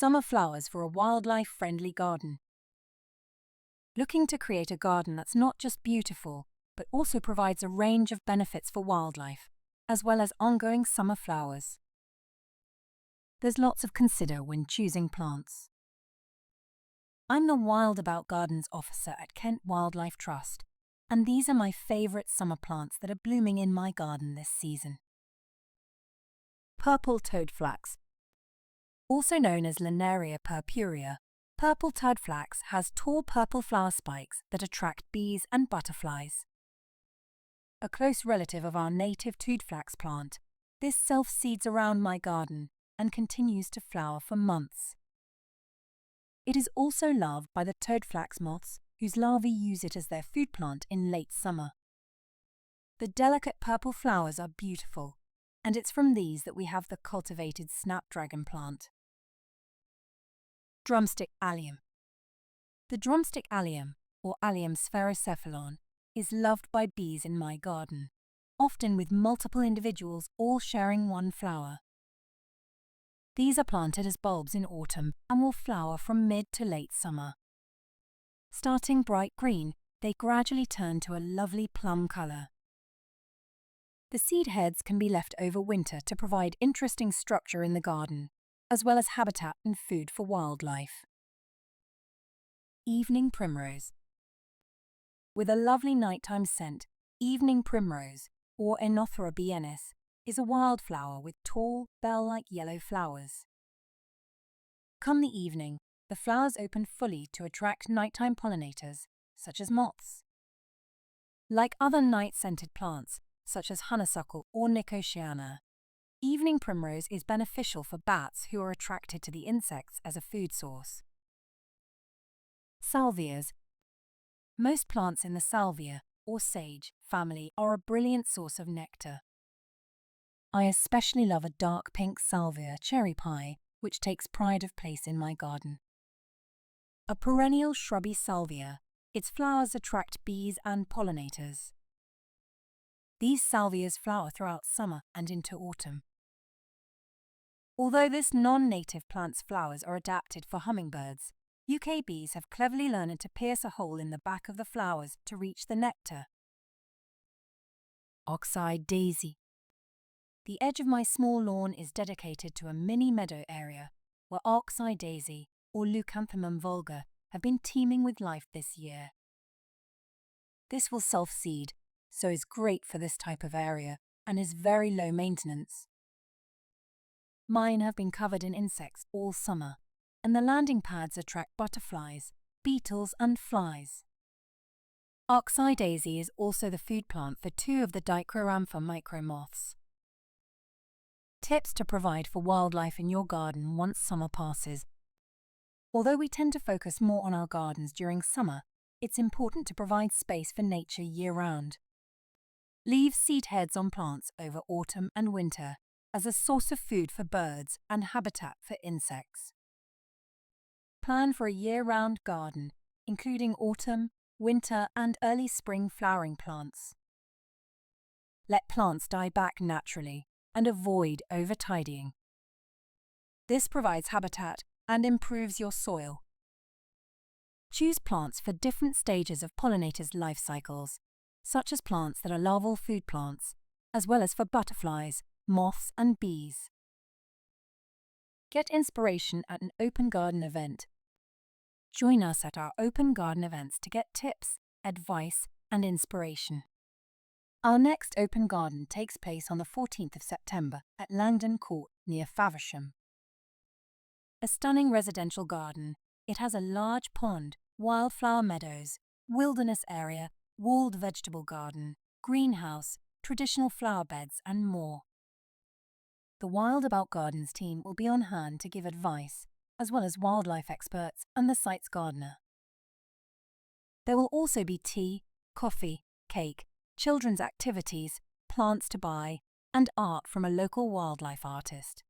Summer flowers for a wildlife-friendly garden. Looking to create a garden that's not just beautiful, but also provides a range of benefits for wildlife, as well as ongoing summer flowers. There's lots to consider when choosing plants. I'm the Wild About Gardens officer at Kent Wildlife Trust, and these are my favourite summer plants that are blooming in my garden this season. Purple toadflax. Also known as Linaria purpurea, purple toadflax has tall purple flower spikes that attract bees and butterflies. A close relative of our native toadflax plant, this self-seeds around my garden and continues to flower for months. It is also loved by the toadflax moths, whose larvae use it as their food plant in late summer. The delicate purple flowers are beautiful, and it's from these that we have the cultivated snapdragon plant. Drumstick allium. The drumstick allium, or Allium sphaerocephalon, is loved by bees in my garden, often with multiple individuals all sharing one flower. These are planted as bulbs in autumn and will flower from mid to late summer. Starting bright green, they gradually turn to a lovely plum colour. The seed heads can be left over winter to provide interesting structure in the garden, as well as habitat and food for wildlife. Evening primrose. With a lovely nighttime scent, evening primrose, or Enothera biennis, is a wildflower with tall, bell-like yellow flowers. Come the evening, the flowers open fully to attract nighttime pollinators, such as moths. Like other night-scented plants, such as honeysuckle or nicotiana, evening primrose is beneficial for bats who are attracted to the insects as a food source. Salvias. Most plants in the salvia, or sage, family are a brilliant source of nectar. I especially love a dark pink salvia cherry pie, which takes pride of place in my garden. A perennial shrubby salvia, its flowers attract bees and pollinators. These salvias flower throughout summer and into autumn. Although this non-native plant's flowers are adapted for hummingbirds, UK bees have cleverly learned to pierce a hole in the back of the flowers to reach the nectar. Ox-eyed daisy. The edge of my small lawn is dedicated to a mini meadow area where ox-eyed daisy, or Leucanthemum vulgar, have been teeming with life this year. This will self-seed, so is great for this type of area and is very low maintenance. Mine have been covered in insects all summer, and the landing pads attract butterflies, beetles and flies. Ox-eye daisy is also the food plant for two of the Dicrorantha micromoths. Tips to provide for wildlife in your garden once summer passes. Although we tend to focus more on our gardens during summer, it's important to provide space for nature year-round. Leave seed heads on plants over autumn and winter as a source of food for birds and habitat for insects. Plan for a year-round garden, including autumn, winter and early spring flowering plants. Let plants die back naturally and avoid over-tidying. This provides habitat and improves your soil. Choose plants for different stages of pollinators' life cycles, such as plants that are larval food plants, as well as for butterflies, moths and bees. Get inspiration at an open garden event. Join us at our open garden events to get tips, advice and inspiration. Our next open garden takes place on the 14th of September at Langdon Court near Faversham. A stunning residential garden, it has a large pond, wildflower meadows, wilderness area, walled vegetable garden, greenhouse, traditional flower beds and more. The Wild About Gardens team will be on hand to give advice, as well as wildlife experts and the site's gardener. There will also be tea, coffee, cake, children's activities, plants to buy, and art from a local wildlife artist.